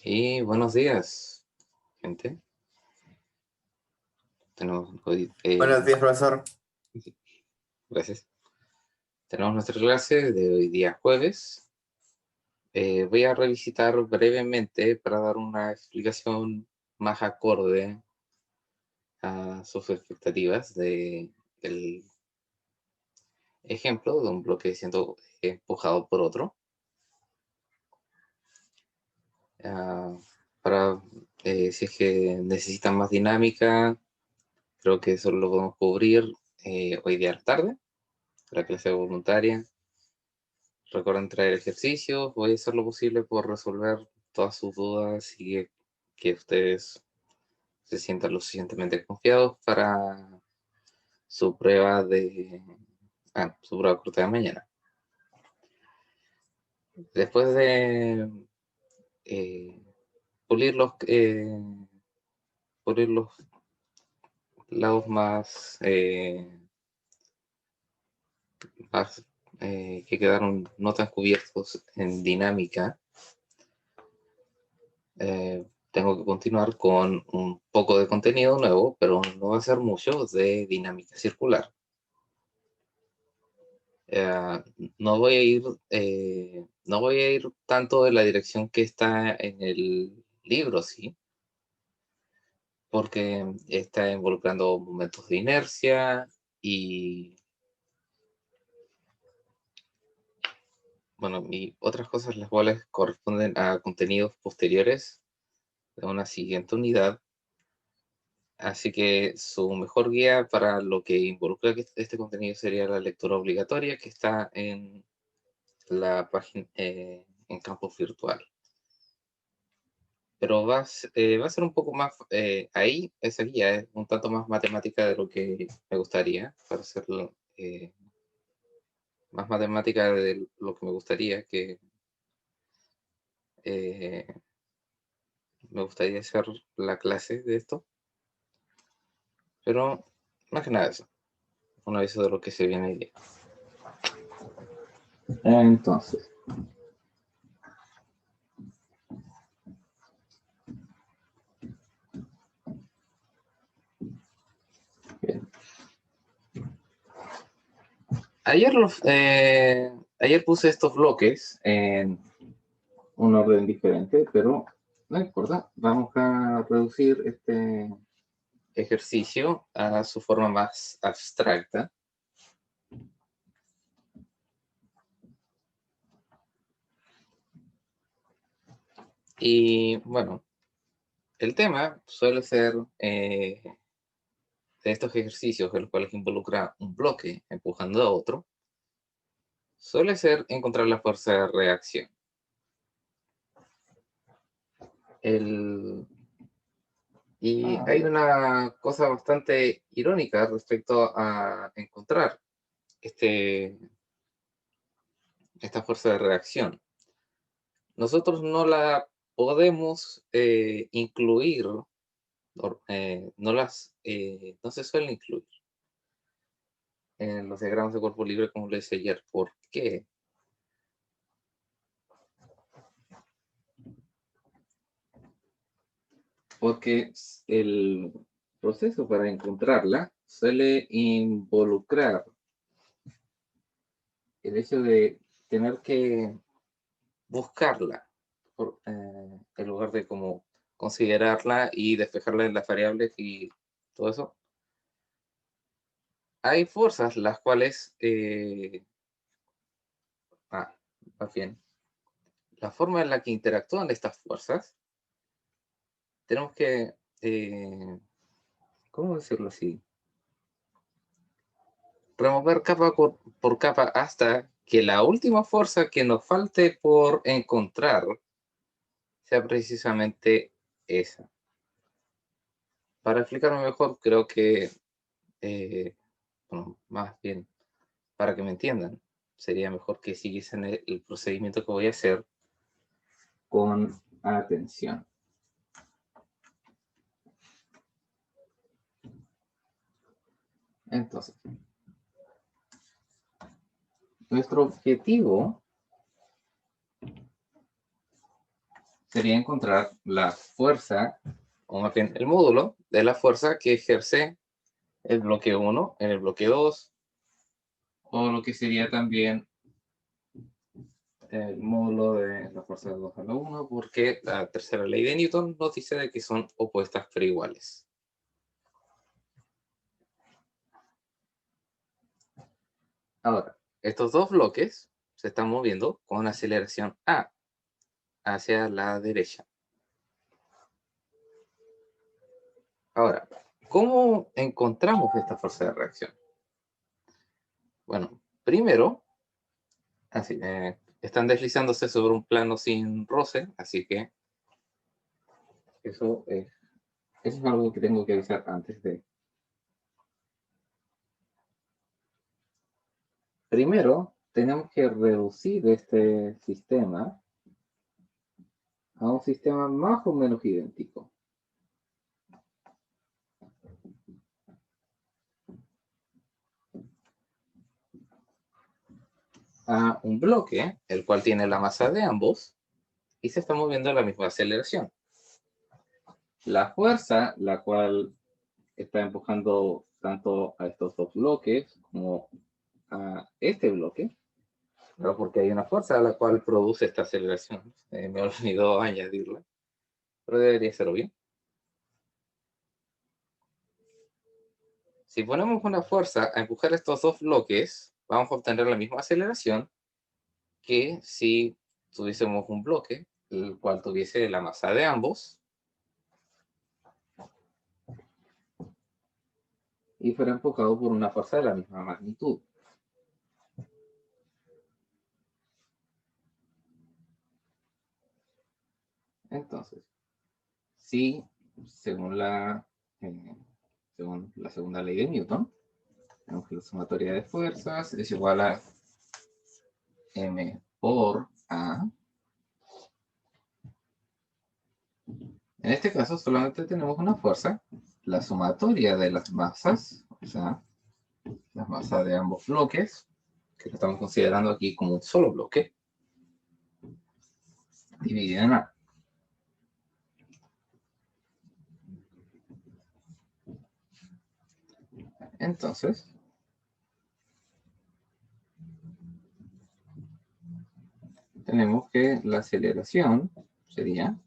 Y buenos días, gente. Tenemos hoy, Buenos días, profesor. gracias. Tenemos nuestra clase de hoy día jueves. Voy a revisitar brevemente para dar una explicación más acorde a sus expectativas de el ejemplo de un bloque siendo empujado por otro. Ah, para si es que necesitan más dinámica, creo que eso lo podemos cubrir hoy día a la tarde, la clase voluntaria. Recuerden traer ejercicios, voy a hacer lo posible por resolver todas sus dudas y que ustedes se sientan lo suficientemente confiados para su prueba su prueba corta de mañana. Después de eh, pulir pulir los lados más que quedaron no tan cubiertos en dinámica, tengo que continuar con un poco de contenido nuevo, pero no va a ser mucho, de dinámica circular. Eh, no voy a ir tanto en la dirección que está en el libro, sí, porque está involucrando momentos de inercia y, bueno, y otras cosas las cuales corresponden a contenidos posteriores de una siguiente unidad. Así que su mejor guía para lo que involucra este contenido sería la lectura obligatoria que está en la página en campus virtual. Pero va a ser un poco más, ahí esa guía es un tanto más matemática de lo que me gustaría, para hacerlo más matemática de lo que me gustaría eh, me gustaría hacer la clase de esto. Pero más que nada eso, un aviso de lo que se viene hoy día. Entonces, bien. Ayer puse estos bloques en un orden diferente, pero no importa. Vamos a reducir este ejercicio a su forma más abstracta. Y bueno, el tema suele ser de estos ejercicios en los cuales involucra un bloque empujando a otro, suele ser encontrar la fuerza de reacción. Y hay una cosa bastante irónica respecto a encontrar esta fuerza de reacción. Nosotros no la podemos incluir, no se suele incluir en los diagramas de cuerpo libre, como les decía ayer. ¿Por qué? Porque el proceso para encontrarla suele involucrar el hecho de tener que buscarla en lugar de como considerarla y despejarla en las variables y todo eso. Hay fuerzas las cuales, más bien, la forma en la que interactúan estas fuerzas, tenemos que, ¿cómo decirlo así? Remover capa por capa hasta que la última fuerza que nos falte por encontrar sea precisamente esa. Para explicarme mejor, creo que, bueno, más bien, para que me entiendan, sería mejor que siguiesen el procedimiento que voy a hacer con atención. Entonces, nuestro objetivo sería encontrar la fuerza, o más bien el módulo de la fuerza que ejerce el bloque 1 en el bloque 2, o lo que sería también el módulo de la fuerza de 2 a la 1, porque la tercera ley de Newton nos dice de que son opuestas pero iguales. Ahora, estos dos bloques se están moviendo con aceleración A hacia la derecha. Ahora, ¿cómo encontramos esta fuerza de reacción? Bueno, primero, así, están deslizándose sobre un plano sin roce, así que eso es algo que tengo que avisar antes de. Primero, tenemos que reducir este sistema a un sistema más o menos idéntico. A un bloque, el cual tiene la masa de ambos, y se está moviendo a la misma aceleración. La fuerza, la cual está empujando tanto a estos dos bloques como a este bloque, ¿no? Porque hay una fuerza a la cual produce esta aceleración. Me olvidó añadirla, pero debería ser obvio. Si ponemos una fuerza a empujar estos dos bloques, vamos a obtener la misma aceleración que si tuviésemos un bloque, el cual tuviese la masa de ambos, y fuera empujado por una fuerza de la misma magnitud. Entonces, si según según la segunda ley de Newton, tenemos que la sumatoria de fuerzas es igual a m por a. En este caso solamente tenemos una fuerza, la sumatoria de las masas, o sea, la masa de ambos bloques, que lo estamos considerando aquí como un solo bloque, dividida en A. Entonces, tenemos que la aceleración sería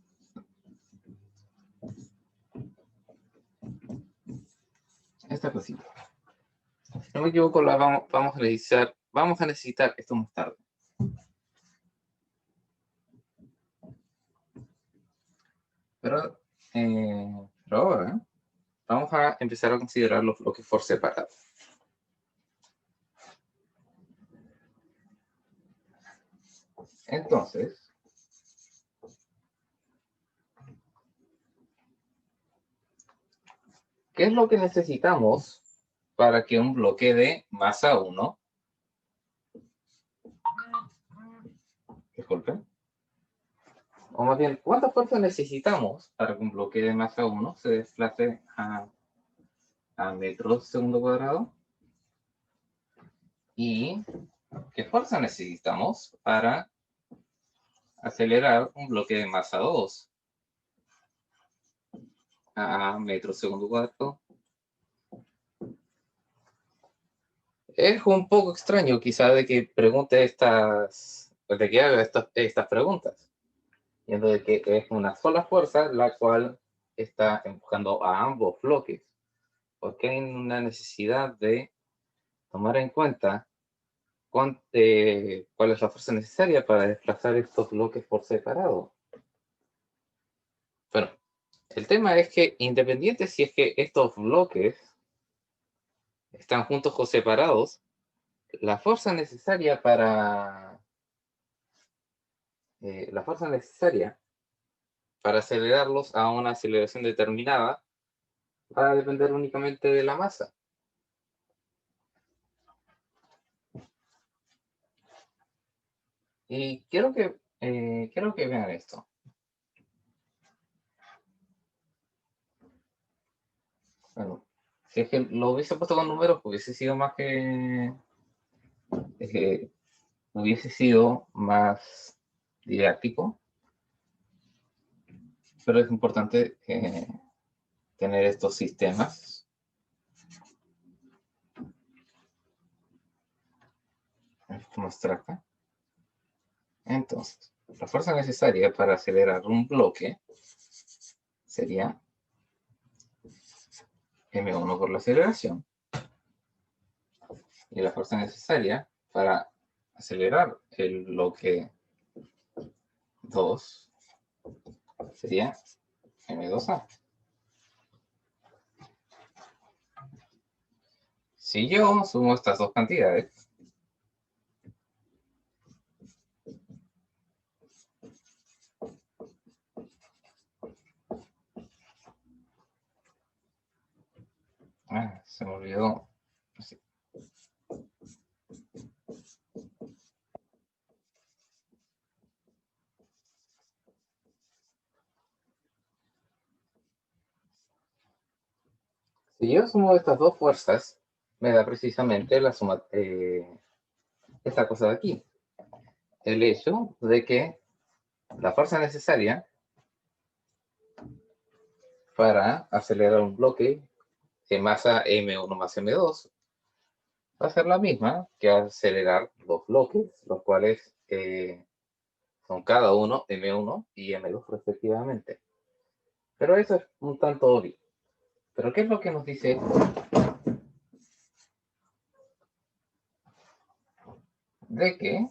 esta cosita. Si no me equivoco, vamos a necesitar esto más tarde. Pero ahora vamos a empezar a considerar los bloques por separado. Entonces, ¿qué es lo que necesitamos para que un bloque de masa 1, disculpen, o más bien, ¿cuánta fuerza necesitamos para que un bloque de masa 1 se desplace a metros segundo cuadrado? ¿Y qué fuerza necesitamos para acelerar un bloque de masa 2 a metros segundo cuadrado? Es un poco extraño quizá de que pregunte de que haga estas preguntas, viendo de que es una sola fuerza la cual está empujando a ambos bloques, porque hay una necesidad de tomar en cuenta cuál es la fuerza necesaria para desplazar estos bloques por separado. Bueno, el tema es que independiente si es que estos bloques están juntos o separados, la fuerza necesaria para acelerarlos a una aceleración determinada va a depender únicamente de la masa. Y quiero que vean esto. Bueno, si es que lo hubiese puesto con números, hubiese sido hubiese sido más didáctico. pero es importante tener estos sistemas. En forma abstracta. Entonces, la fuerza necesaria para acelerar un bloque sería m1 por la aceleración. Y la fuerza necesaria para acelerar el bloque 2 sería m2a. Si yo sumo estas dos cantidades, se me olvidó. Sí. Si yo sumo estas dos fuerzas, me da precisamente la suma, esta cosa de aquí. El hecho de que la fuerza necesaria para acelerar un bloque de masa m1 más m2 va a ser la misma que acelerar dos bloques, los cuales son cada uno m1 y m2 respectivamente. Pero eso es un tanto obvio. ¿Pero qué es lo que nos dice esto? De que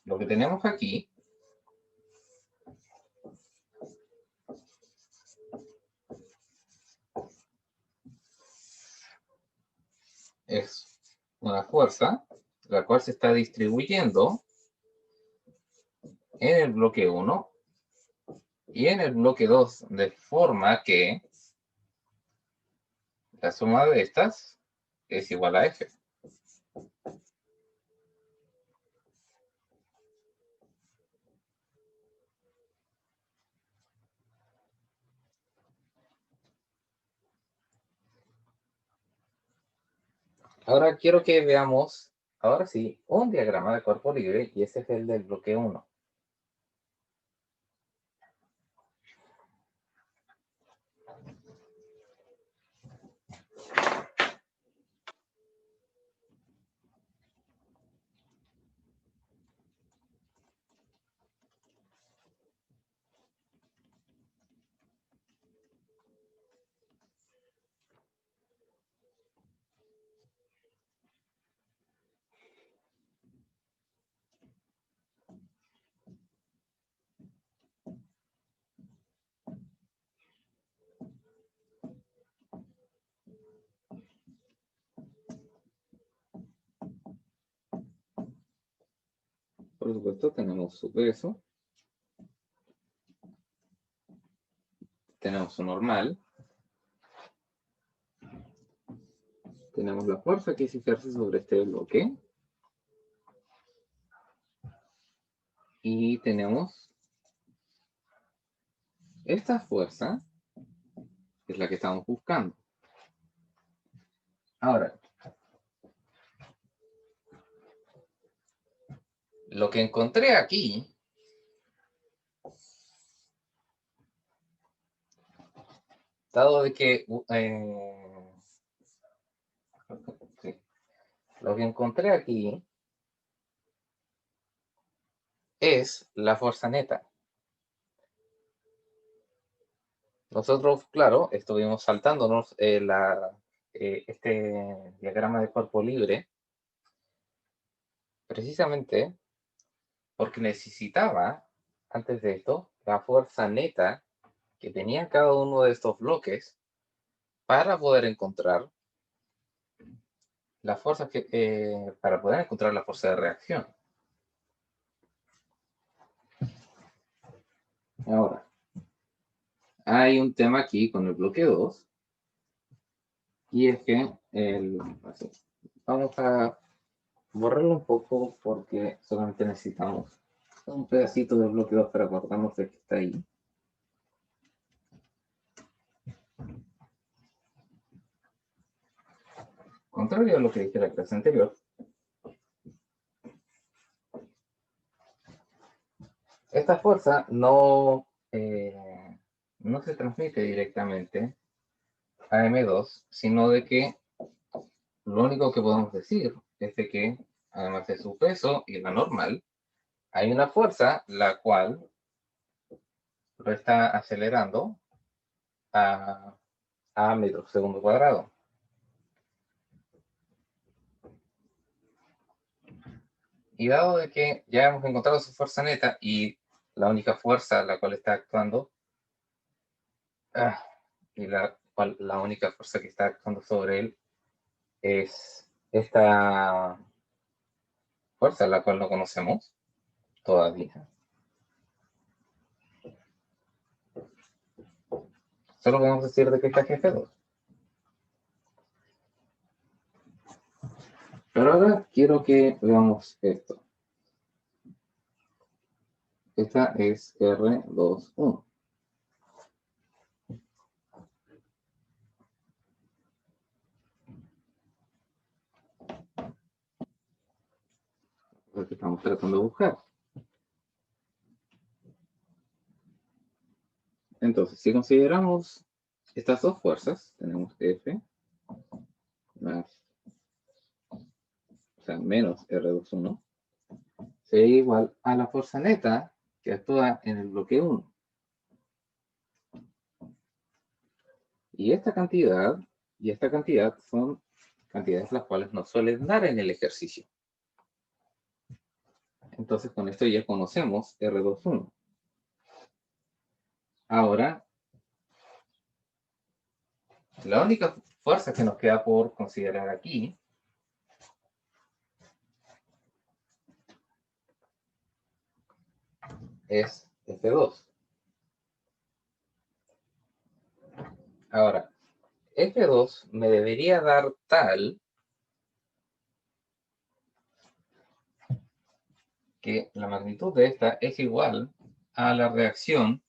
lo que tenemos aquí es una fuerza la cual se está distribuyendo en el bloque 1 y en el bloque 2, de forma que la suma de estas es igual a F. Ahora quiero que veamos, ahora sí, un diagrama de cuerpo libre, y ese es el del bloque 1. Por supuesto, tenemos su peso, tenemos su normal, tenemos la fuerza que se ejerce sobre este bloque, y tenemos esta fuerza, que es la que estamos buscando. Ahora, lo que encontré aquí, dado de que sí, lo que encontré aquí es la fuerza neta. Nosotros, claro, estuvimos saltándonos este diagrama de cuerpo libre precisamente porque necesitaba, antes de esto, la fuerza neta que tenía cada uno de estos bloques para poder encontrar la fuerza para poder encontrar la fuerza de reacción. Ahora, hay un tema aquí con el bloque 2, y es que vamos a borrarlo un poco porque solamente necesitamos un pedacito del bloque 2 para acordarnos de que está ahí. Contrario a lo que dije en la clase anterior, esta fuerza no no se transmite directamente a M2, sino de que lo único que podemos decir es de que, además de su peso y la normal, hay una fuerza la cual lo está acelerando a metros segundo cuadrado. Y dado de que ya hemos encontrado su fuerza neta y la única fuerza la cual está actuando, y la única fuerza que está actuando sobre él es esta fuerza, la cual no conocemos todavía. Solo podemos decir de que está F2. Pero ahora quiero que veamos esto. Esta es R21. Lo que estamos tratando de buscar. Entonces, si consideramos estas dos fuerzas, tenemos F más, o sea, menos R21, sería igual a la fuerza neta que actúa en el bloque 1. Y esta cantidad son cantidades las cuales nos suelen dar en el ejercicio. Entonces, con esto ya conocemos R21. Ahora, la única fuerza que nos queda por considerar aquí es F2. Ahora, F2 me debería dar tal que la magnitud de esta es igual a la reacción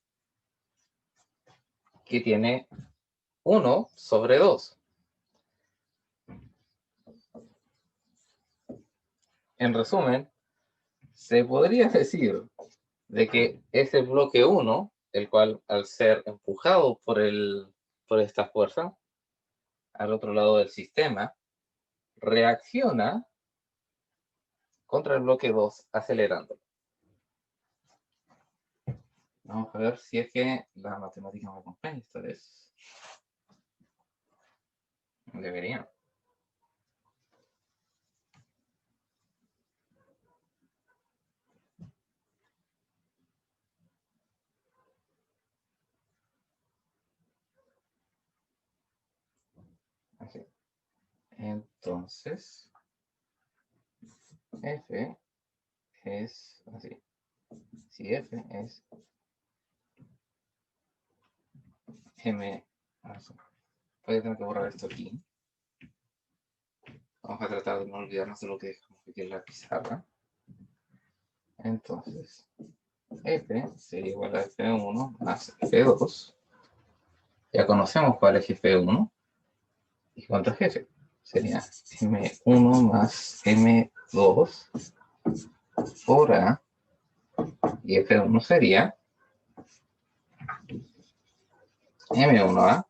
que tiene 1 sobre 2. En resumen, se podría decir de que ese bloque 1, el cual al ser empujado por esta fuerza al otro lado del sistema, reacciona contra el bloque 2 acelerando. Vamos a ver si es que la matemática me acompaña esta vez. Debería. Así. Entonces, F es así. Si F es M, voy a tener que borrar esto aquí. Vamos a tratar de no olvidarnos de lo que dejamos aquí en la pizarra. Entonces, F sería igual a F1 más F2. Ya conocemos cuál es F1. ¿Y cuánto es F? Sería M1 más M2 por A. Y F1 sería M1A.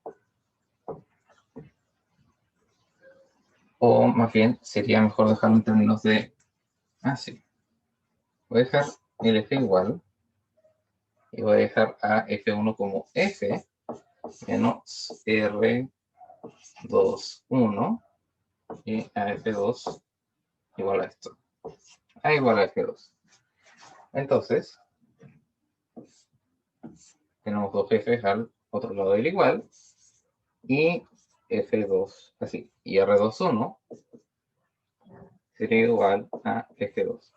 O más bien, sería mejor dejarlo en términos de... sí. Voy a dejar el F igual. Y voy a dejar a F1 como F menos R21 y a F2 igual a esto. A igual a F2. Entonces, tenemos dos Fs al otro lado del igual y F2 así. Y R21 sería igual a F2.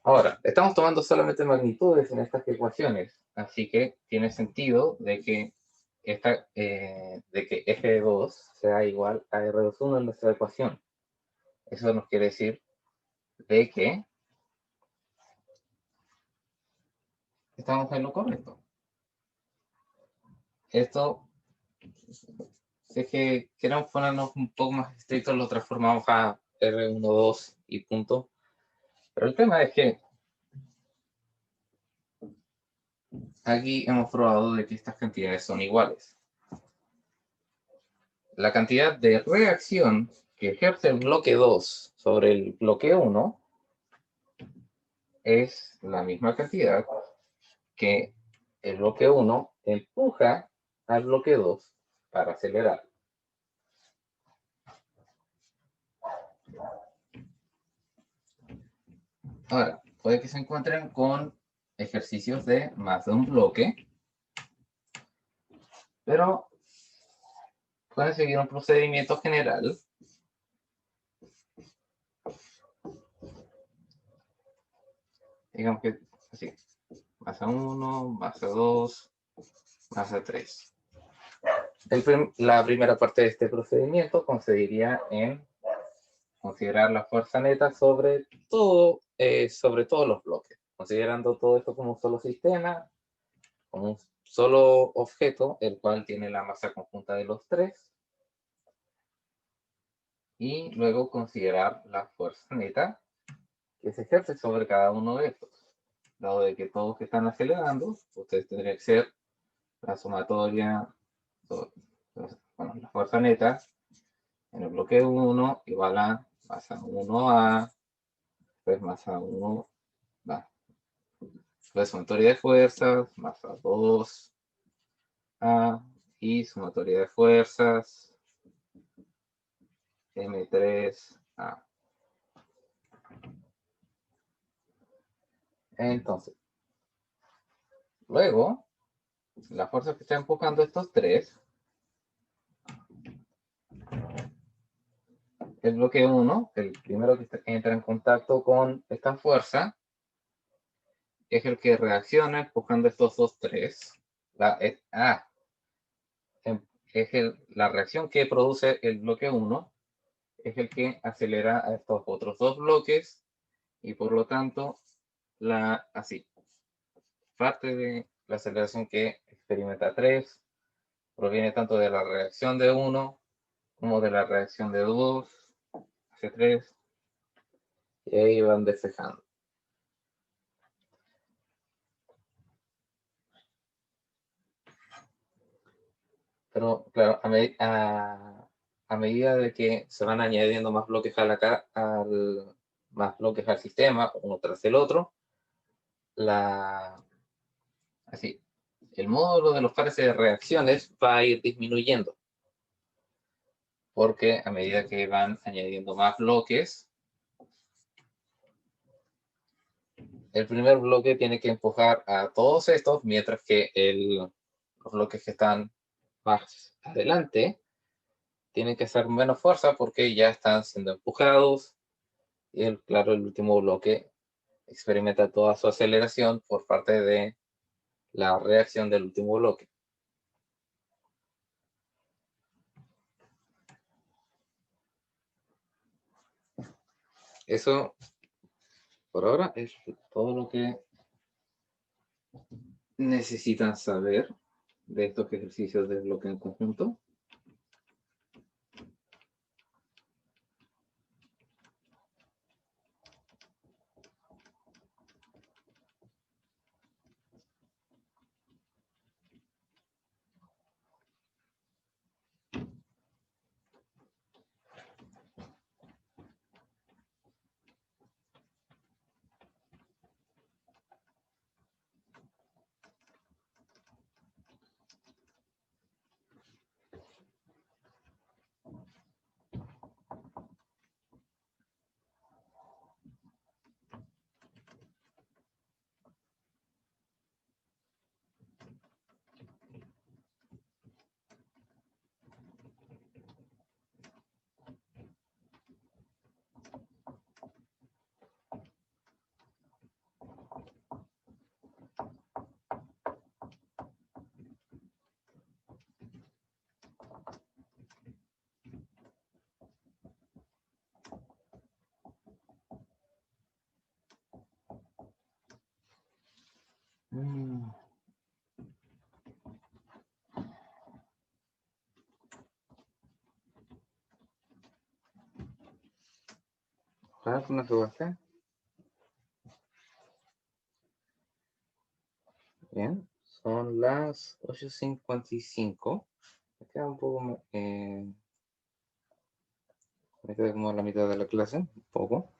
Ahora, estamos tomando solamente magnitudes en estas ecuaciones, así que tiene sentido de que F2 sea igual a R21 en nuestra ecuación. Eso nos quiere decir de que estamos en lo correcto. Esto, si es que queremos ponernos un poco más estrictos, lo transformamos a R12 y punto. Pero el tema es que aquí hemos probado de que estas cantidades son iguales. La cantidad de reacción que ejerce el bloque 2 sobre el bloque 1 es la misma cantidad que el bloque 1 empuja al bloque 2 para acelerar. Ahora, puede que se encuentren con ejercicios de más de un bloque, pero pueden seguir un procedimiento general. Digamos que así, masa 1, masa 2, masa 3. La primera parte de este procedimiento consistiría en considerar la fuerza neta sobre sobre todos los bloques, considerando todo esto como un solo sistema, como un solo objeto, el cual tiene la masa conjunta de los tres, y luego considerar la fuerza neta que se ejerce sobre cada uno de estos. Dado de que todos están acelerando, ustedes tendrían que ser la sumatoria, bueno, la fuerza neta en el bloque 1 igual a masa 1A, pues masa 1, va, la sumatoria de fuerzas, masa 2A, y sumatoria de fuerzas, M3A. Entonces, luego, la fuerza que está empujando estos tres, el bloque 1, el primero que entra en contacto con esta fuerza, es el que reacciona empujando estos dos tres. La reacción que produce el bloque 1 es el que acelera a estos otros dos bloques, y por lo tanto, parte de la aceleración que experimenta 3 proviene tanto de la reacción de 1 como de la reacción de 2 hacia 3, y ahí van despejando. Pero claro, a medida de que se van añadiendo más bloques más bloques al sistema, uno tras el otro, el módulo de los pares de reacciones va a ir disminuyendo, porque a medida que van añadiendo más bloques, el primer bloque tiene que empujar a todos estos, mientras que los bloques que están más adelante tienen que hacer menos fuerza porque ya están siendo empujados, y claro, el último bloque experimenta toda su aceleración por parte de la reacción del último bloque. Eso, por ahora, es todo lo que necesitan saber de estos ejercicios de bloque en conjunto. ¿Alguna Bien, Son las 8:55. Me queda un poco, me queda como la mitad de la clase, un poco.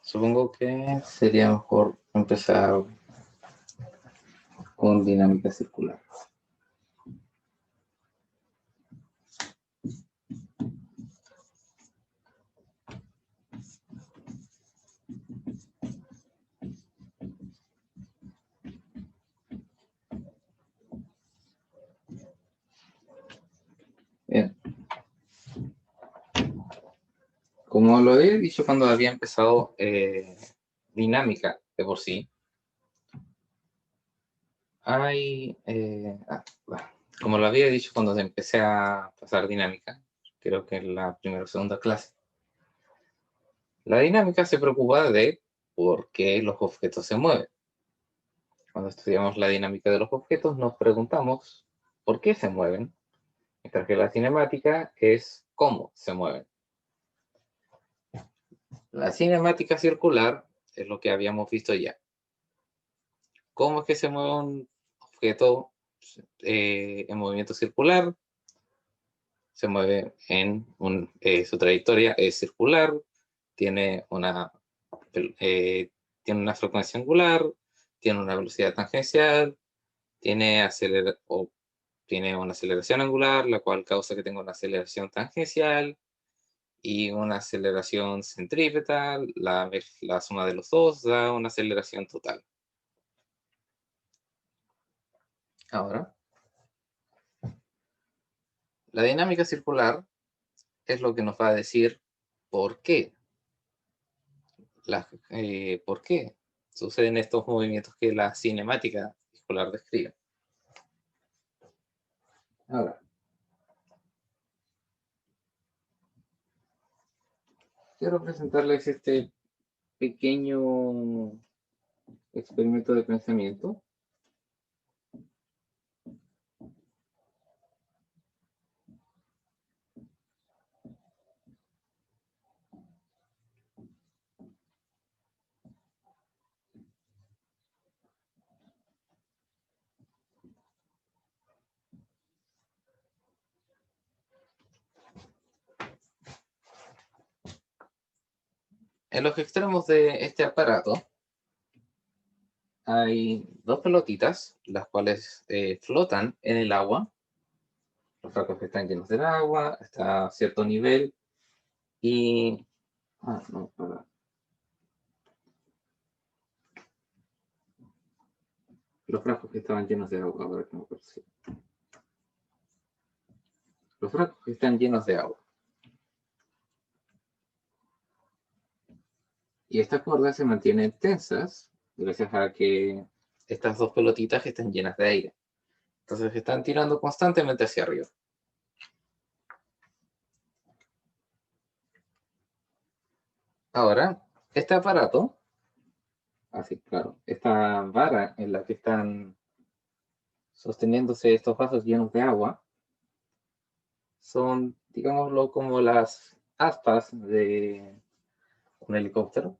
Supongo que sería mejor empezar con dinámica circular. Bien. Como lo he dicho cuando había empezado dinámica de por sí, como lo había dicho cuando empecé a pasar dinámica, creo que en la primera o segunda clase, la dinámica se preocupa de por qué los objetos se mueven. Cuando estudiamos la dinámica de los objetos nos preguntamos por qué se mueven, mientras que la cinemática es cómo se mueven. La cinemática circular es lo que habíamos visto ya. ¿Cómo es que se mueve un objeto en movimiento circular? Se mueve su trayectoria es circular, tiene tiene una frecuencia angular, tiene una velocidad tangencial, tiene una aceleración angular, la cual causa que tenga una aceleración tangencial y una aceleración centrípeta. La suma de los dos da una aceleración total. Ahora, la dinámica circular es lo que nos va a decir por qué. ¿Por qué suceden estos movimientos que la cinemática circular describe? Ahora, quiero presentarles este pequeño experimento de pensamiento. En los extremos de este aparato hay dos pelotitas, las cuales flotan en el agua. Los frascos que están llenos de agua, está a cierto nivel y... no, para. Los frascos que estaban llenos de agua, ahora que me acuerdo. Los frascos que están llenos de agua. Y estas cuerdas se mantienen tensas gracias a que estas dos pelotitas están llenas de aire. Entonces están tirando constantemente hacia arriba. Ahora, este aparato, así claro, esta vara en la que están sosteniéndose estos vasos llenos de agua, son, digámoslo, como las aspas de un helicóptero.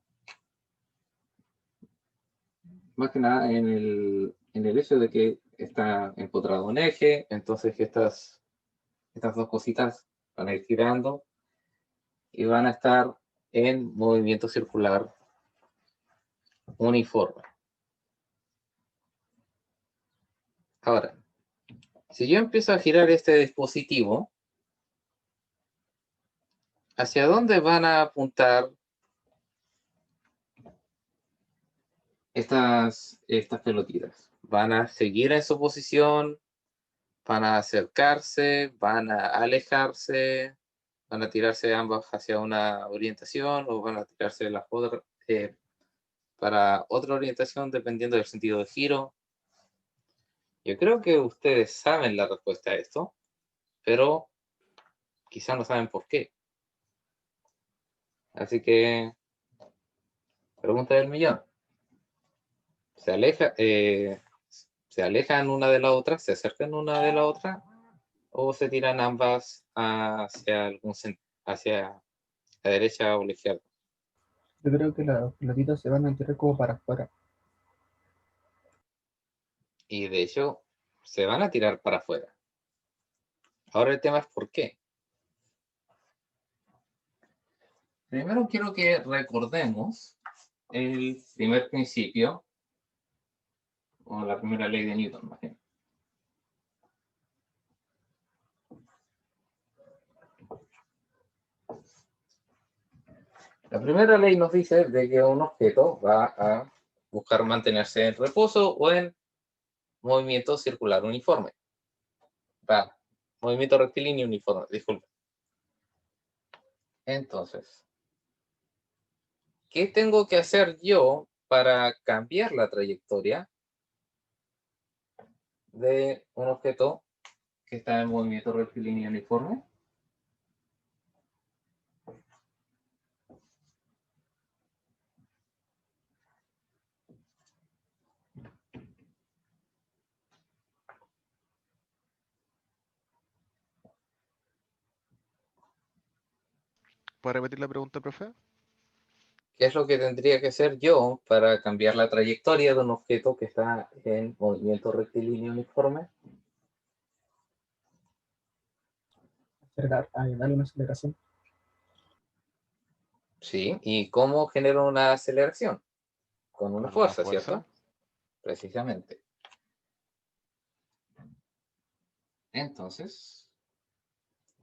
Más que nada en el hecho de que está empotrado un eje, entonces estas dos cositas van a ir girando y van a estar en movimiento circular uniforme. Ahora, si yo empiezo a girar este dispositivo, ¿hacia dónde van a apuntar estas pelotitas? ¿Van a seguir en su posición? ¿Van a acercarse? ¿Van a alejarse? ¿Van a tirarse ambas hacia una orientación o van a tirarse para otra orientación dependiendo del sentido de giro? Yo creo que ustedes saben la respuesta a esto, pero quizás no saben por qué. Así que, pregunta del millón. ¿Se alejan una de la otra? ¿Se acercan una de la otra? ¿O se tiran ambas hacia la derecha o la izquierda? Yo creo que las pelotitas se van a tirar como para afuera. Y de hecho, se van a tirar para afuera. Ahora el tema es por qué. Primero quiero que recordemos el primer principio, o la primera ley de Newton, más bien. La primera ley nos dice de que un objeto va a buscar mantenerse en reposo o en movimiento circular uniforme. Va, movimiento rectilíneo uniforme, disculpe. Entonces, ¿qué tengo que hacer yo para cambiar la trayectoria de un objeto que está en movimiento rectilíneo uniforme? ¿Puede repetir la pregunta, profe? ¿Qué es lo que tendría que hacer yo para cambiar la trayectoria de un objeto que está en movimiento rectilíneo uniforme? Acelerar, darle una aceleración. Sí, ¿y cómo genero una aceleración? Con una Con una fuerza, fuerza. ¿cierto? Precisamente. Entonces,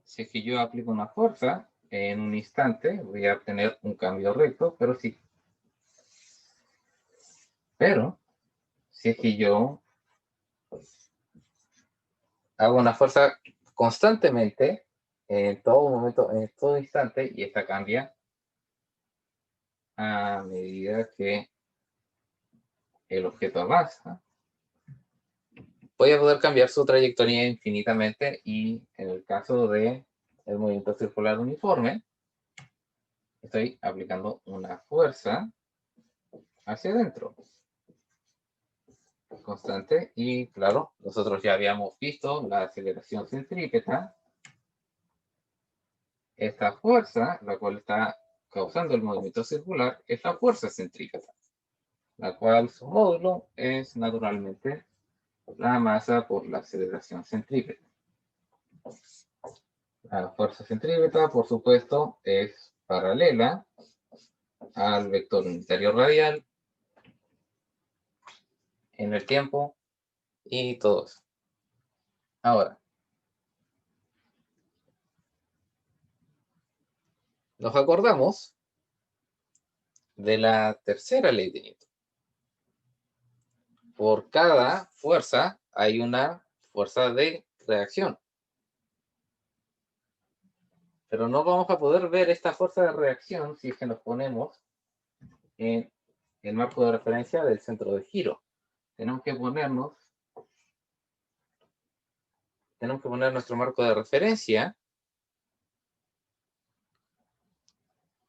si es que yo aplico una fuerza, en un instante voy a obtener un cambio recto, pero sí. Pero, si es que yo hago una fuerza constantemente, en todo momento, en todo instante, y esta cambia a medida que el objeto avanza, voy a poder cambiar su trayectoria infinitamente y en el caso de el movimiento circular uniforme, estoy aplicando una fuerza hacia adentro constante y claro, nosotros ya habíamos visto la aceleración centrípeta. Esta fuerza, la cual está causando el movimiento circular, es la fuerza centrípeta, la cual su módulo es naturalmente la masa por la aceleración centrípeta. La fuerza centrípeta, por supuesto, es paralela al vector unitario radial en el tiempo y todo eso. Ahora, nos acordamos de la tercera ley de Newton. Por cada fuerza hay una fuerza de reacción. Pero no vamos a poder ver esta fuerza de reacción si es que nos ponemos en el marco de referencia del centro de giro. Tenemos que poner nuestro marco de referencia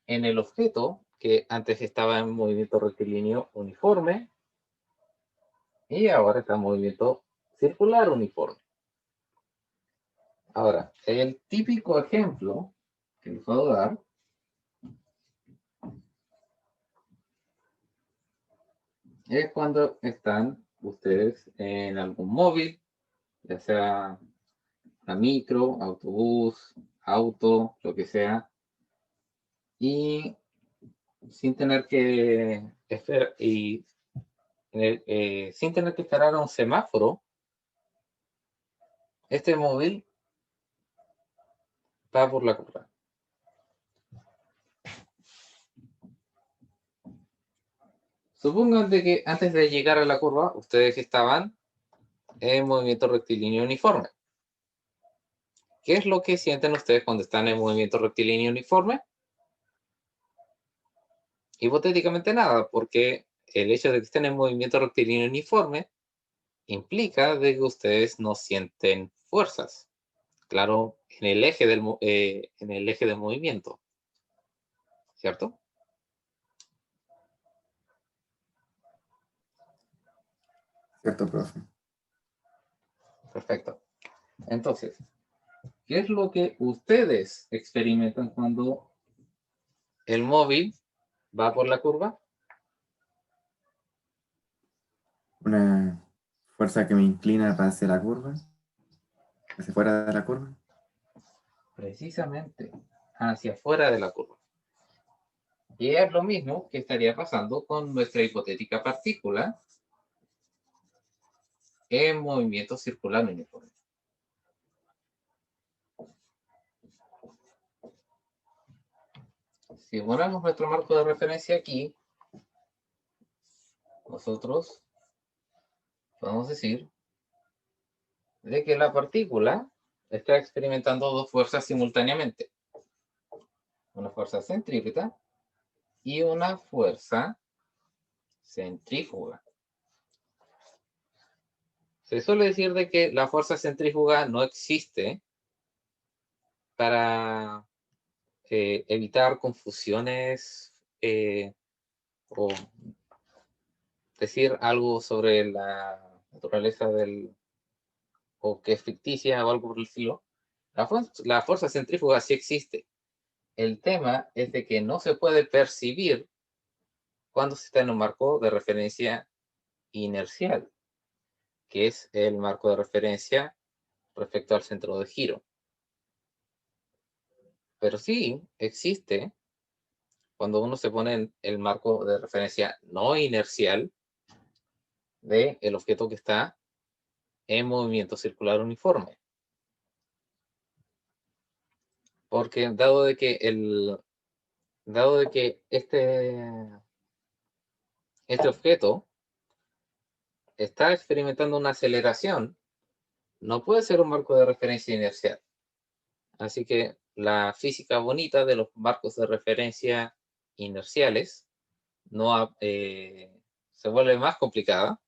en el objeto que antes estaba en movimiento rectilíneo uniforme y ahora está en movimiento circular uniforme. Ahora, el típico ejemplo que les puedo dar es cuando están ustedes en algún móvil, ya sea una micro, autobús, auto, lo que sea, y sin tener que esperar, sin tener que esperar a un semáforo, este móvil va por la curva. Supongan de que antes de llegar a la curva, ustedes estaban en movimiento rectilíneo uniforme. ¿Qué es lo que sienten ustedes cuando están en movimiento rectilíneo uniforme? Hipotéticamente nada, porque el hecho de que estén en movimiento rectilíneo uniforme implica de que ustedes no sienten fuerzas. Claro, en el eje del movimiento, ¿cierto? Cierto, profe. Perfecto. Entonces, ¿qué es lo que ustedes experimentan cuando el móvil va por la curva. Una fuerza que me inclina para hacia la curva, hacia fuera de la curva. Precisamente, hacia afuera de la curva. Y es lo mismo que estaría pasando con nuestra hipotética partícula en movimiento circular uniforme. Si ponemos nuestro marco de referencia aquí, nosotros podemos decir de que la partícula está experimentando dos fuerzas simultáneamente. Una fuerza centrípeta y una fuerza centrífuga. Se suele decir de que la fuerza centrífuga no existe para evitar confusiones o decir algo sobre la naturaleza del, o que es ficticia o algo por el estilo. La fuerza centrífuga sí existe. El tema es de que no se puede percibir cuando se está en un marco de referencia inercial, que es el marco de referencia respecto al centro de giro. Pero sí existe cuando uno se pone en el marco de referencia no inercial del objeto que está en movimiento circular uniforme. Porque dado de que este objeto está experimentando una aceleración, no puede ser un marco de referencia inercial. Así que la física bonita de los marcos de referencia inerciales no, se vuelve más complicada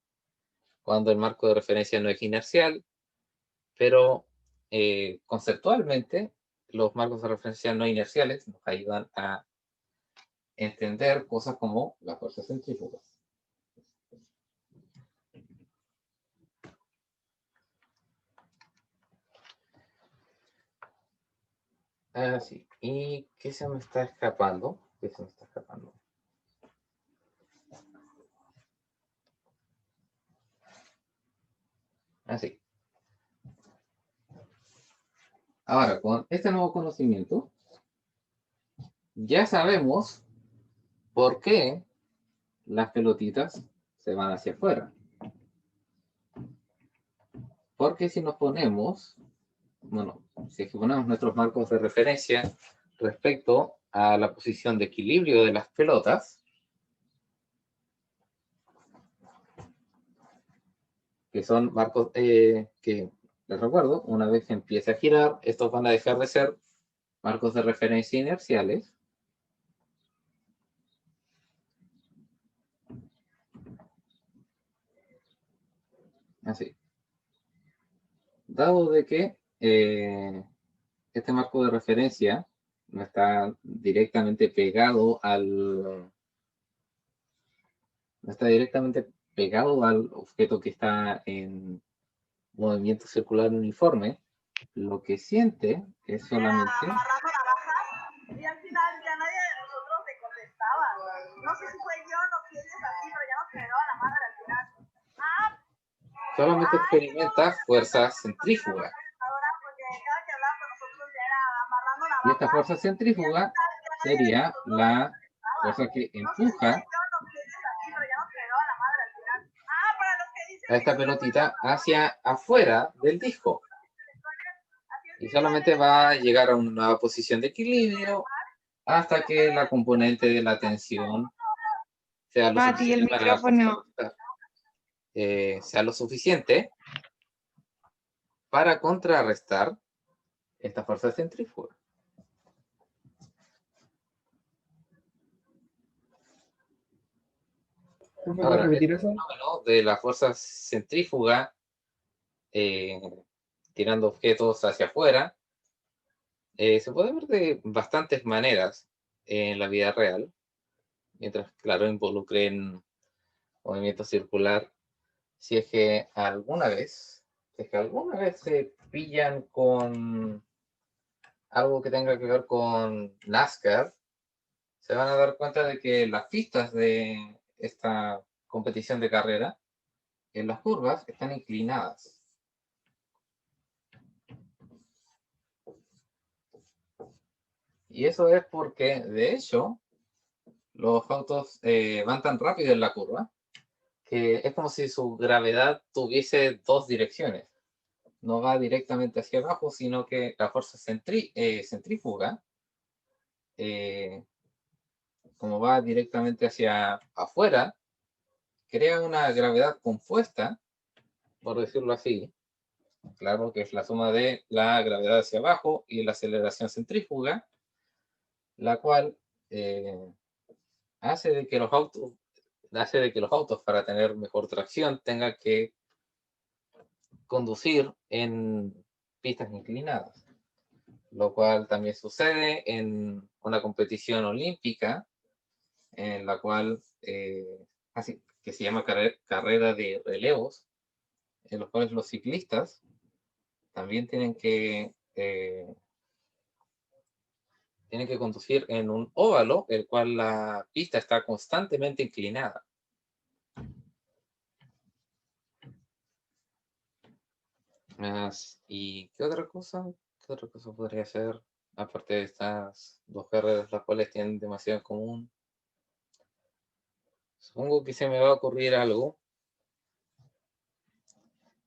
cuando el marco de referencia no es inercial, pero conceptualmente los marcos de referencia no inerciales nos ayudan a entender cosas como las fuerzas centrífugas. Así. ¿Y qué se me está escapando? ¿Qué se me está escapando? Así. Ahora, con este nuevo conocimiento, ya sabemos por qué las pelotitas se van hacia afuera. Porque si nos ponemos, bueno, si es que ponemos nuestros marcos de referencia respecto a la posición de equilibrio de las pelotas, que son marcos que, les recuerdo, una vez que empiece a girar, estos van a dejar de ser marcos de referencia inerciales. Así. Dado de que este marco de referencia no está directamente pegado al objeto que está en movimiento circular uniforme, lo que siente es solamente... Amarrando navajas y al final ya nadie de nosotros le contestaba. No sé si fue yo, no sé si es así, pero ya nos quedaba la madre al final. solamente experimenta fuerza centrífuga. Y esta fuerza centrífuga sería la fuerza que empuja a esta pelotita hacia afuera del disco. Y solamente va a llegar a una nueva posición de equilibrio hasta que la componente de la tensión sea lo Mati, el suficiente micrófono. sea lo suficiente para contrarrestar esta fuerza centrífuga. ¿Puedes repetir eso? El fenómeno de la fuerza centrífuga tirando objetos hacia afuera se puede ver de bastantes maneras en la vida real, mientras, claro, involucren movimiento circular. Si es que alguna vez se pillan con algo que tenga que ver con NASCAR, se van a dar cuenta de que las pistas de esta competición de carrera, en las curvas, están inclinadas. Y eso es porque, de hecho, los autos van tan rápido en la curva que es como si su gravedad tuviese dos direcciones. No va directamente hacia abajo, sino que la fuerza centrífuga, eh, como va directamente hacia afuera, crea una gravedad compuesta, por decirlo así. Claro que es la suma de la gravedad hacia abajo y la aceleración centrífuga, la cual hace de que los autos para tener mejor tracción tengan que conducir en pistas inclinadas, lo cual también sucede en una competición olímpica en la cual, así, que se llama carrera de relevos, en los cuales los ciclistas también tienen que conducir en un óvalo, el cual la pista está constantemente inclinada. ¿Y qué otra cosa? ¿Qué otra cosa podría ser? Aparte de estas dos carreras, las cuales tienen demasiado en común. Supongo que se me va a ocurrir algo,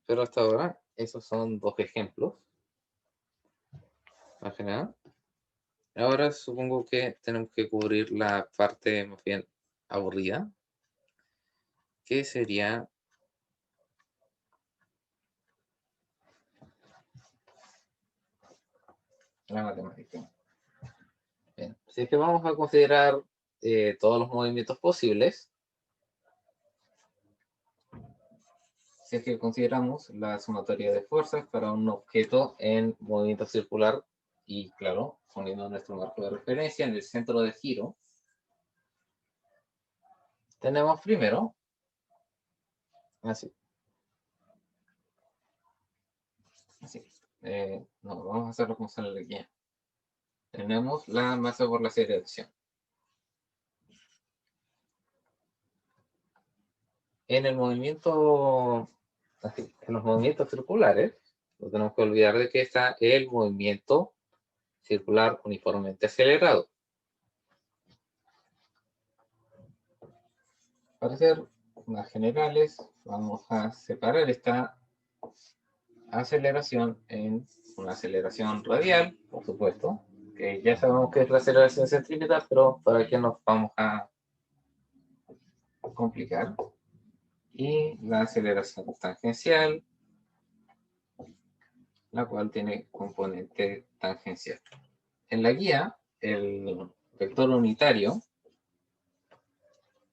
pero hasta ahora esos son dos ejemplos. Más que nada. Ahora supongo que tenemos que cubrir la parte más bien aburrida, que sería la matemática. Bien, si es que vamos a considerar todos los movimientos posibles, si es que consideramos la sumatoria de fuerzas para un objeto en movimiento circular y, claro, poniendo nuestro marco de referencia en el centro de giro, tenemos primero, así, no, vamos a hacerlo como sale aquí. Tenemos la masa por la aceleración. En el movimiento, así, en los movimientos circulares, no tenemos que olvidar de que está el movimiento circular uniformemente acelerado. Para ser más generales, vamos a separar esta aceleración en una aceleración radial, por supuesto, que ya sabemos que es la aceleración centrípeta, pero para qué nos vamos a complicar. Y la aceleración tangencial, la cual tiene componente tangencial. En la guía, el vector unitario,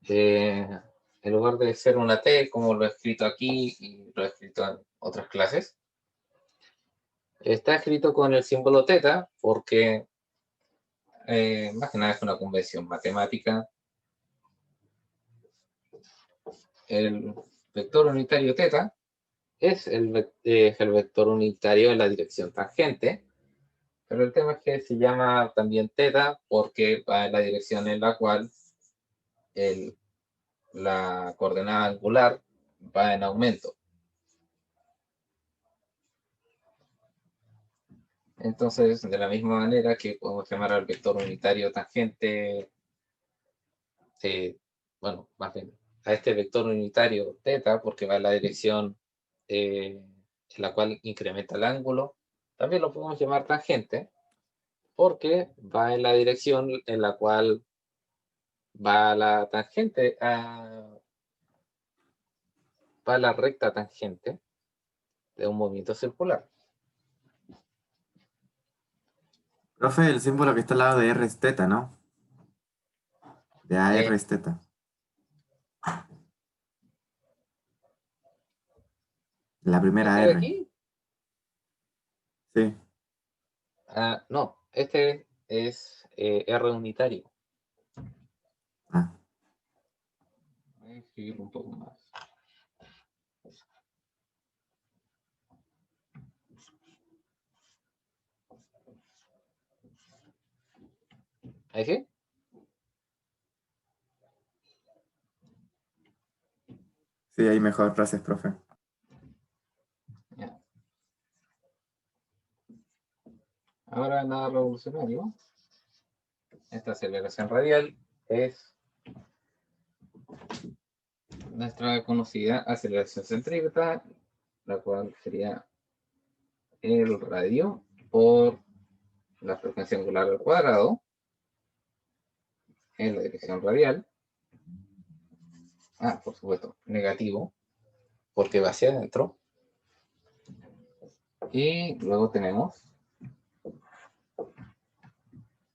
en lugar de ser una T, como lo he escrito aquí y lo he escrito en otras clases, está escrito con el símbolo teta porque más que nada es una convención matemática. El vector unitario teta es el vector unitario en la dirección tangente, pero el tema es que se llama también teta porque va en la dirección en la cual la coordenada angular va en aumento. Entonces, de la misma manera que podemos llamar al vector unitario tangente, bueno, más bien a este vector unitario teta, porque va en la dirección en la cual incrementa el ángulo, también lo podemos llamar tangente, porque va en la dirección en la cual va la tangente, va la recta tangente de un movimiento circular. Profe, el símbolo que está al lado de R es teta, ¿no? De AR es teta. La primera ¿Este de R. aquí? Sí. No, este es R unitario. Ah. Voy a escribir un poco más. ¿Ahí sí? Sí, hay mejor, gracias, profe. Ya. Ahora nada revolucionario. Esta aceleración radial es nuestra conocida aceleración centrípeta, la cual sería el radio por la frecuencia angular al cuadrado en la dirección radial. Por supuesto, negativo, porque va hacia adentro. Y luego tenemos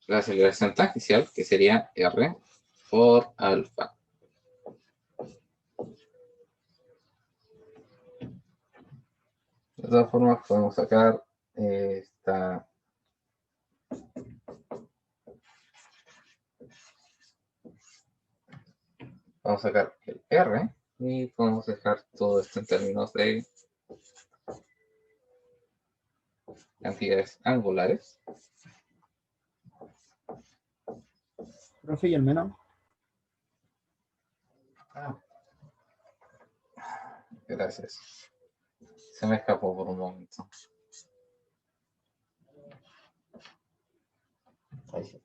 la aceleración tangencial, que sería R por alfa. De todas formas, podemos sacar esta. Vamos a sacar el R y podemos dejar todo esto en términos de cantidades angulares. Profe, y el menos. Gracias. Se me escapó por un momento. Ahí sí.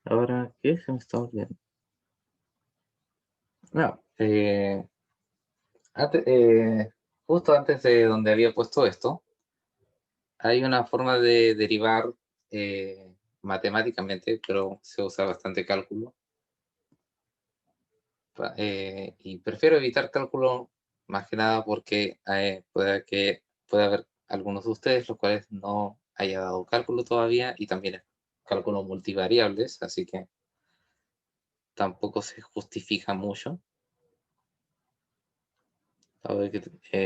Ahora, ¿qué se me está olvidando? No, justo antes de donde había puesto esto, hay una forma de derivar matemáticamente, pero se usa bastante cálculo. Y prefiero evitar cálculo más que nada porque puede haber algunos de ustedes los cuales no haya dado cálculo todavía y también es cálculo multivariables, así que tampoco se justifica mucho. A ver que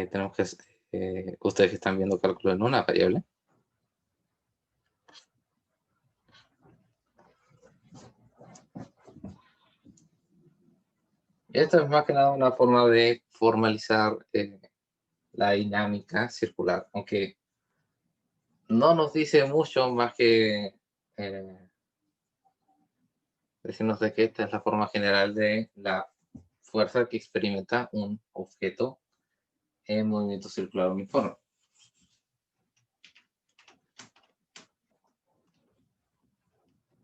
tenemos que ustedes que están viendo cálculo en una variable. Esto es más que nada una forma de formalizar la dinámica circular, aunque no nos dice mucho más que decirnos de que esta es la forma general de la fuerza que experimenta un objeto en movimiento circular uniforme.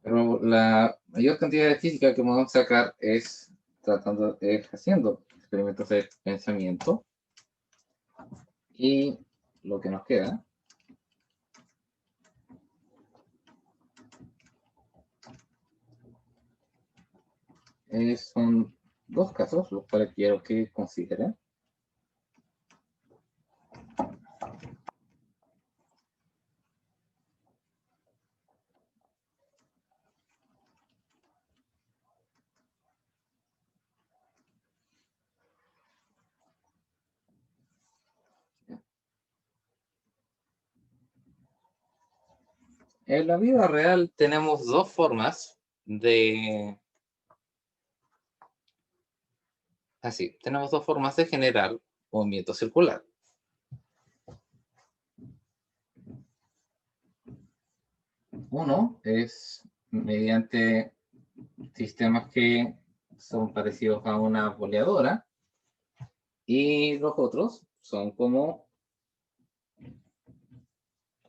Pero la mayor cantidad de física que podemos sacar es haciendo experimentos de pensamiento. Y lo que nos queda son dos casos, los cuales quiero que consideren. En la vida real tenemos dos formas tenemos dos formas de generar movimiento circular. Uno es mediante sistemas que son parecidos a una boleadora y los otros son como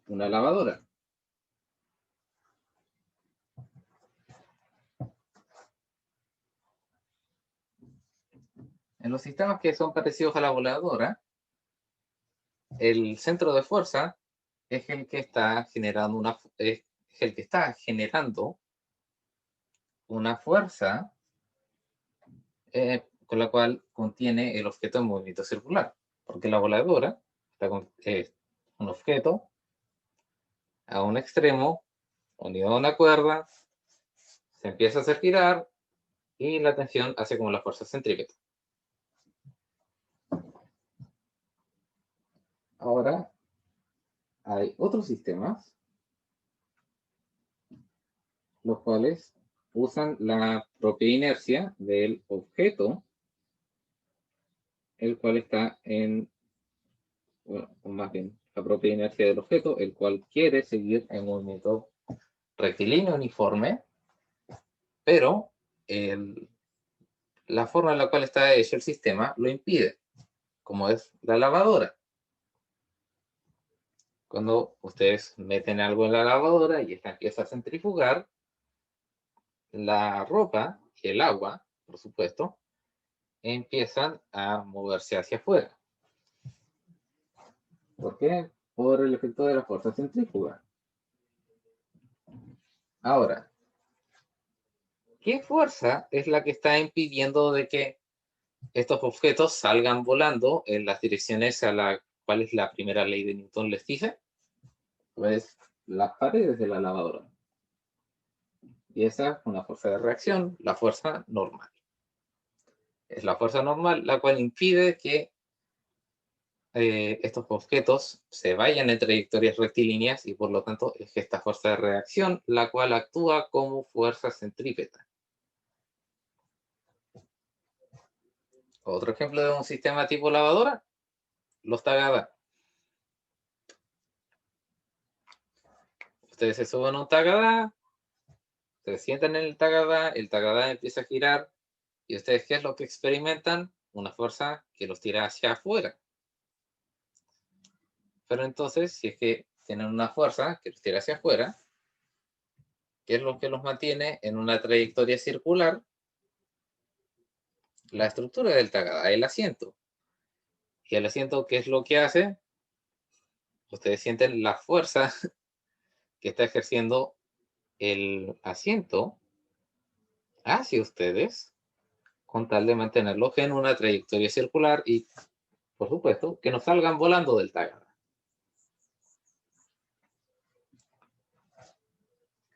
una lavadora. En los sistemas que son parecidos a la voladora, el centro de fuerza es el que está generando una fuerza con la cual contiene el objeto en movimiento circular. Porque la voladora está con un objeto a un extremo, unido a una cuerda, se empieza a hacer girar y la tensión hace como la fuerza centrípeta. Ahora, hay otros sistemas, los cuales usan la propia inercia del objeto, el cual está en, bueno, o más bien, la propia inercia del objeto, el cual quiere seguir en movimiento rectilíneo uniforme, pero la forma en la cual está hecho el sistema lo impide, como es la lavadora. Cuando ustedes meten algo en la lavadora y esta empieza a centrifugar, la ropa y el agua, por supuesto, empiezan a moverse hacia afuera. ¿Por qué? Por el efecto de la fuerza centrífuga. Ahora, ¿qué fuerza es la que está impidiendo de que estos objetos salgan volando en las direcciones a las cuales la primera ley de Newton les dice? Pues las paredes de la lavadora. Y esa es una fuerza de reacción, la fuerza normal. Es la fuerza normal la cual impide que estos objetos se vayan en trayectorias rectilíneas y por lo tanto es esta fuerza de reacción la cual actúa como fuerza centrípeta. Otro ejemplo de un sistema tipo lavadora, los Tagada. Ustedes se suben a un Tagada, se sientan en el Tagada empieza a girar y ustedes ¿qué es lo que experimentan? Una fuerza que los tira hacia afuera. Pero entonces, si es que tienen una fuerza que los tira hacia afuera, ¿qué es lo que los mantiene en una trayectoria circular? La estructura del Tagada, el asiento. Y el asiento, ¿qué es lo que hace? Ustedes sienten la fuerza que está ejerciendo el asiento hacia ustedes con tal de mantenerlos en una trayectoria circular y, por supuesto, que no salgan volando del Tagada.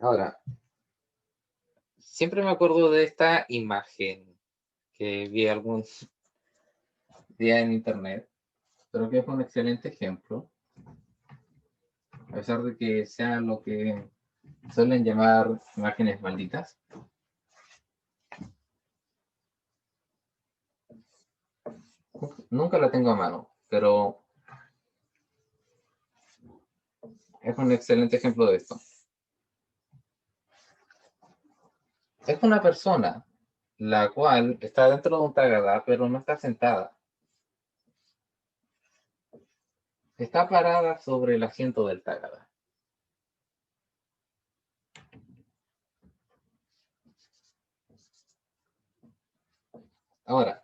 Ahora, siempre me acuerdo de esta imagen que vi algún día en internet, pero que es un excelente ejemplo, a pesar de que sea lo que suelen llamar imágenes malditas. Nunca la tengo a mano, pero es un excelente ejemplo de esto. Es una persona la cual está dentro de un Tagada, pero no está sentada. Está parada sobre el asiento del Tagada. Ahora,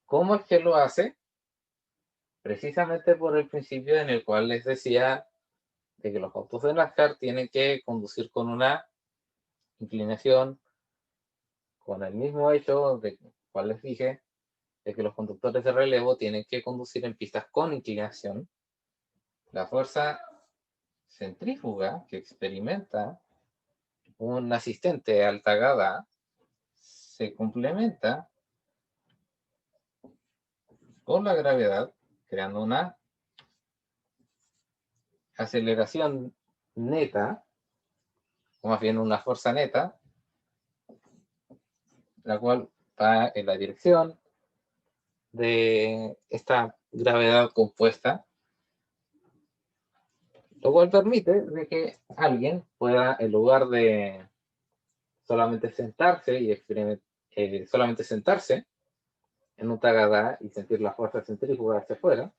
¿cómo es que lo hace? Precisamente por el principio en el cual les decía de que los autos de NASCAR tienen que conducir con una inclinación, con el mismo hecho de cual les dije, de que los conductores de relevo tienen que conducir en pistas con inclinación. La fuerza centrífuga que experimenta un asistente al Tagada se complementa con la gravedad, creando una aceleración neta, o más bien una fuerza neta, la cual va en la dirección de esta gravedad compuesta, lo cual permite de que alguien pueda, en lugar de solamente sentarse y solamente sentarse en un Tagada y sentir la fuerza centrífuga hacia afuera,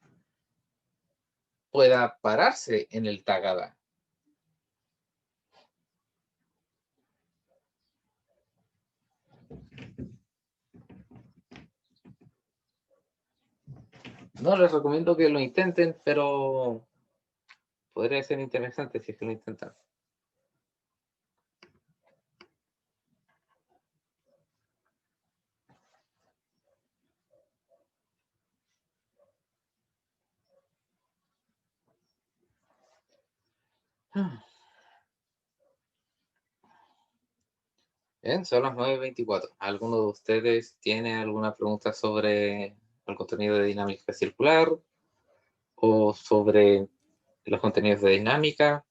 pueda pararse en el Tagada. No les recomiendo que lo intenten, pero podría ser interesante si es que lo intentan. Bien, son las 9:24. ¿Alguno de ustedes tiene alguna pregunta sobre el contenido de dinámica circular o sobre los contenidos de dinámica?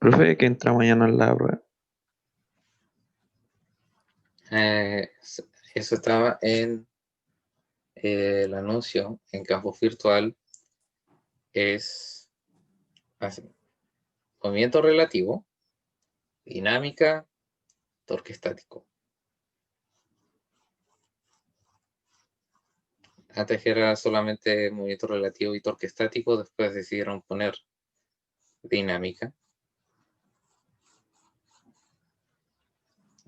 Profe, que entra mañana en la prueba. Eso estaba en el anuncio en campus virtual. Es así: movimiento relativo, dinámica, torque estático. Antes era solamente movimiento relativo y torque estático, después decidieron poner dinámica.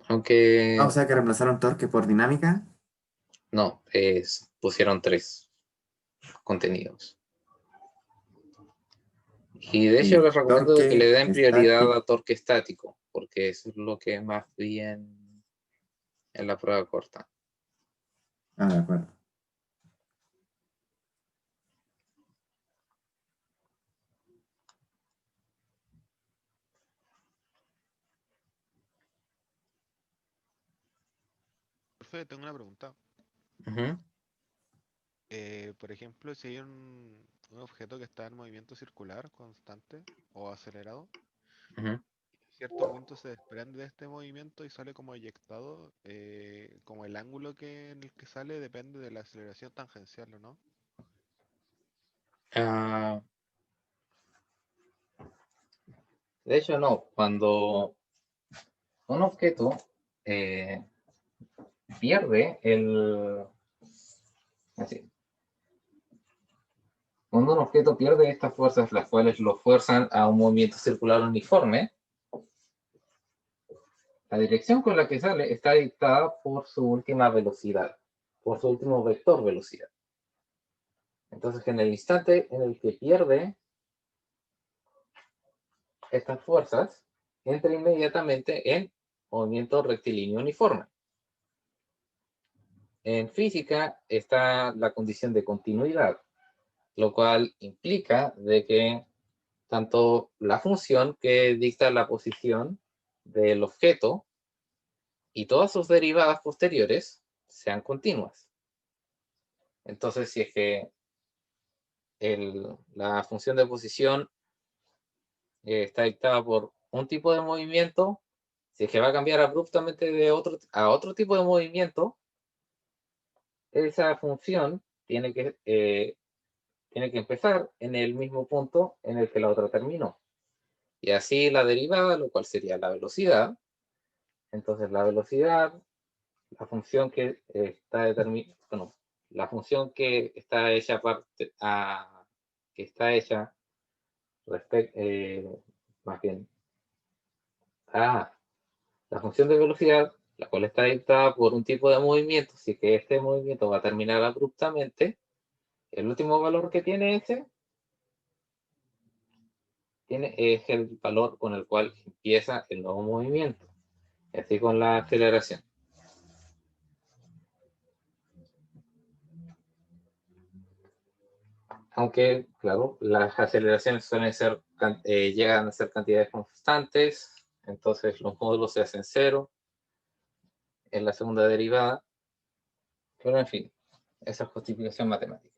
Aunque O sea que reemplazaron torque por dinámica. no, pusieron 3 contenidos. Y de hecho Y les recomiendo que le torque den prioridad estático. a torque estático, porque eso es lo que más vi en la prueba corta. Ah, de acuerdo. Profe, tengo una pregunta. Ujú, Por ejemplo, si hay un objeto que está en movimiento circular constante o acelerado, ujú. y a cierto punto se desprende de este movimiento y sale como eyectado, como el ángulo en el que sale depende de la aceleración tangencial, ¿o no? Ah, de hecho, no. Cuando un objeto eh, pierde así, cuando un objeto pierde estas fuerzas, las cuales lo fuerzan a un movimiento circular uniforme, la dirección con la que sale está dictada por su última velocidad, por su último vector velocidad. Entonces, en el instante en el que pierde estas fuerzas, entra inmediatamente en movimiento rectilíneo uniforme. En física está la condición de continuidad, lo cual implica de que tanto la función que dicta la posición del objeto y todas sus derivadas posteriores sean continuas. Entonces, si es que la función de posición está dictada por un tipo de movimiento, si es que va a cambiar abruptamente a otro tipo de movimiento, esa función tiene que empezar en el mismo punto en el que la otra terminó. Y así la derivada, lo cual sería la velocidad. Entonces la velocidad, la función que está determinada, bueno, la función que está hecha que está hecha más bien, la función de velocidad, la cual está dictada por un tipo de movimiento, si que este movimiento va a terminar abruptamente, el último valor que tiene es el valor con el cual empieza el nuevo movimiento. Así con la aceleración. Aunque, claro, las aceleraciones llegan a ser cantidades constantes, entonces los módulos se hacen cero en la segunda derivada, pero en fin, esa es justificación matemática.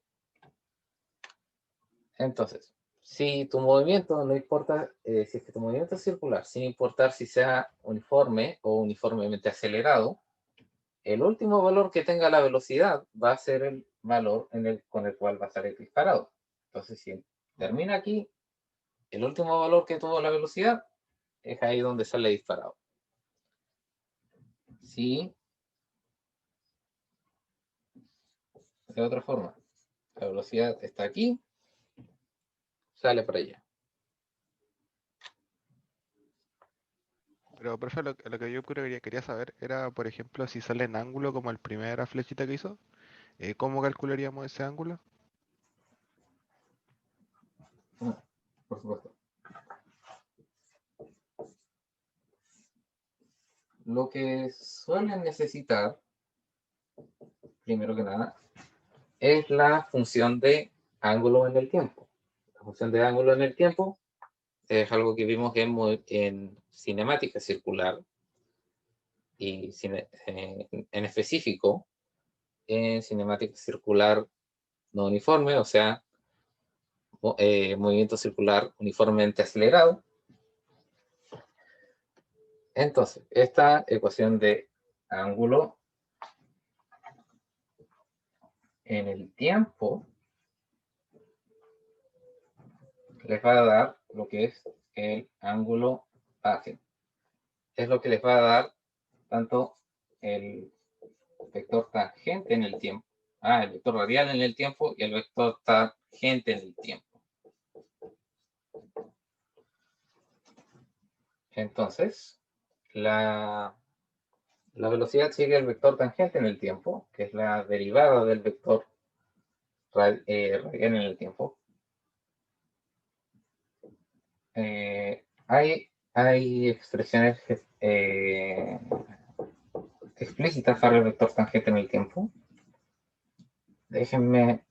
Entonces, si tu movimiento, no importa, si es que tu movimiento es circular, sin importar si sea uniforme o uniformemente acelerado, el último valor que tenga la velocidad va a ser el valor con el cual va a salir disparado. Entonces, si termina aquí, el último valor que tuvo la velocidad es ahí donde sale disparado. Si, de otra forma, la velocidad está aquí, sale para allá. Pero, profe, lo que yo quería saber era, por ejemplo, si sale en ángulo como el primera flechita que hizo, ¿cómo calcularíamos ese ángulo? Por supuesto. Lo que suelen necesitar, primero que nada, es la función de ángulo en el tiempo. La función de ángulo en el tiempo es algo que vimos en cinemática circular y en específico en cinemática circular no uniforme, o sea, movimiento circular uniformemente acelerado. Entonces, esta ecuación de ángulo en el tiempo les va a dar lo que es el ángulo base. Es lo que les va a dar tanto el vector tangente en el tiempo, el vector radial en el tiempo y el vector tangente en el tiempo. Entonces, la velocidad sigue el vector tangente en el tiempo, que es la derivada del vector radial en el tiempo. Hay expresiones explícitas para el vector tangente en el tiempo. Déjenme,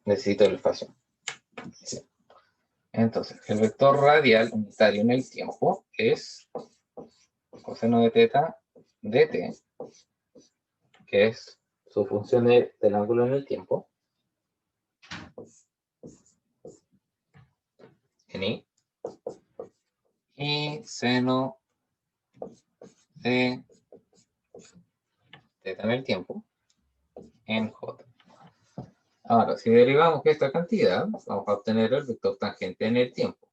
necesito el espacio. Sí. Entonces, el vector radial unitario en el tiempo es coseno de teta dt, que es su función del ángulo en el tiempo, en i, y seno de teta en el tiempo, en j. Ahora, si derivamos esta cantidad, vamos a obtener el vector tangente en el tiempo,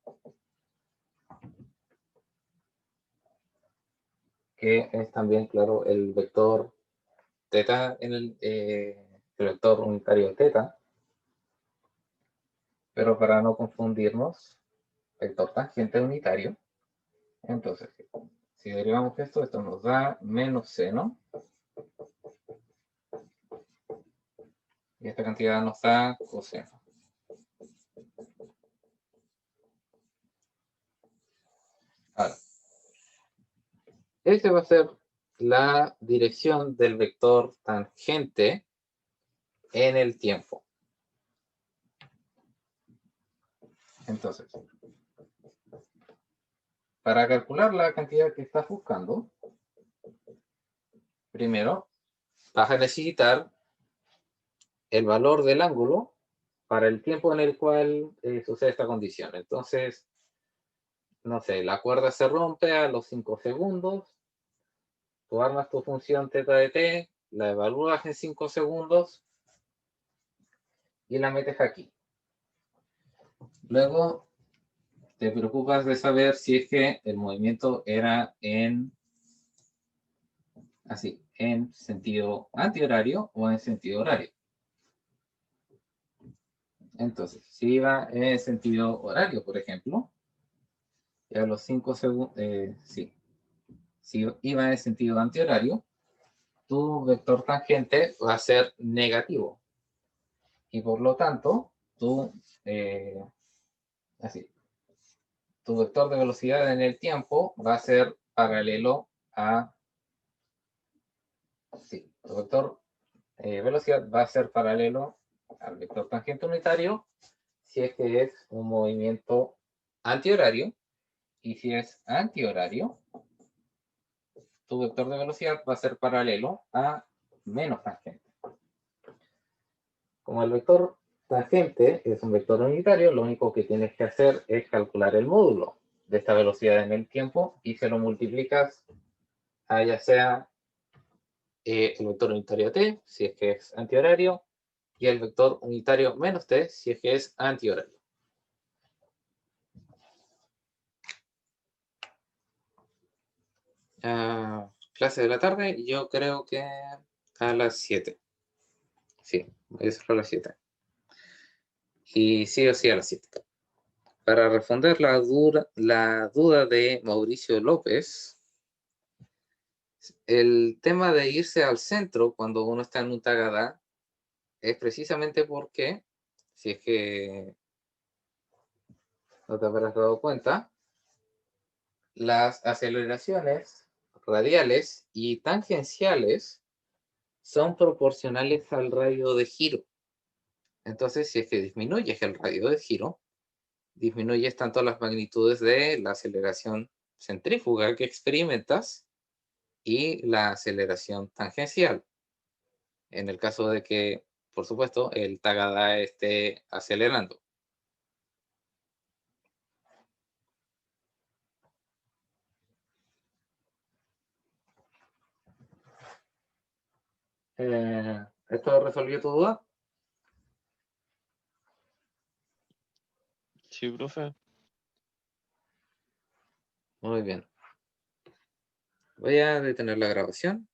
que es también, claro, el vector teta en el vector unitario teta, pero para no confundirnos, vector tangente unitario. Entonces, si derivamos esto nos da menos seno, y esta cantidad nos da coseno. Ahora, esta va a ser la dirección del vector tangente en el tiempo. Entonces, para calcular la cantidad que estás buscando, primero vas a necesitar el valor del ángulo para el tiempo en el cual sucede esta condición. Entonces, no sé, la cuerda se rompe a los 5 segundos, tú armas tu función teta de t, la evalúas en 5 segundos y la metes aquí. Luego te preocupas de saber si es que el movimiento era en sentido antihorario o en sentido horario. Entonces, si iba en sentido horario, por ejemplo, y a los 5 segundos, si iba en sentido antihorario, tu vector tangente va a ser negativo. Y por lo tanto, tu vector de velocidad en el tiempo va a ser paralelo a... tu vector velocidad va a ser paralelo al vector tangente unitario si es que es un movimiento antihorario, y si es antihorario, tu vector de velocidad va a ser paralelo a menos tangente. Como el vector tangente es un vector unitario, lo único que tienes que hacer es calcular el módulo de esta velocidad en el tiempo y se lo multiplicas a ya sea el vector unitario t, si es que es antihorario, y el vector unitario menos t, si es que es antihorario. Clase de la tarde, yo creo que a las 7. Sí, voy a cerrar a las 7. Y sí o sí a las 7. Para responder la duda de Mauricio López, el tema de irse al centro cuando uno está en un Tagada es precisamente porque, si es que no te habrás dado cuenta, las aceleraciones radiales y tangenciales son proporcionales al radio de giro. Entonces, si es que disminuyes el radio de giro, disminuyes tanto las magnitudes de la aceleración centrífuga que experimentas y la aceleración tangencial. En el caso de que, por supuesto, el Tagada esté acelerando. ¿Esto resolvió tu duda? Sí, profe. Muy bien. Voy a detener la grabación.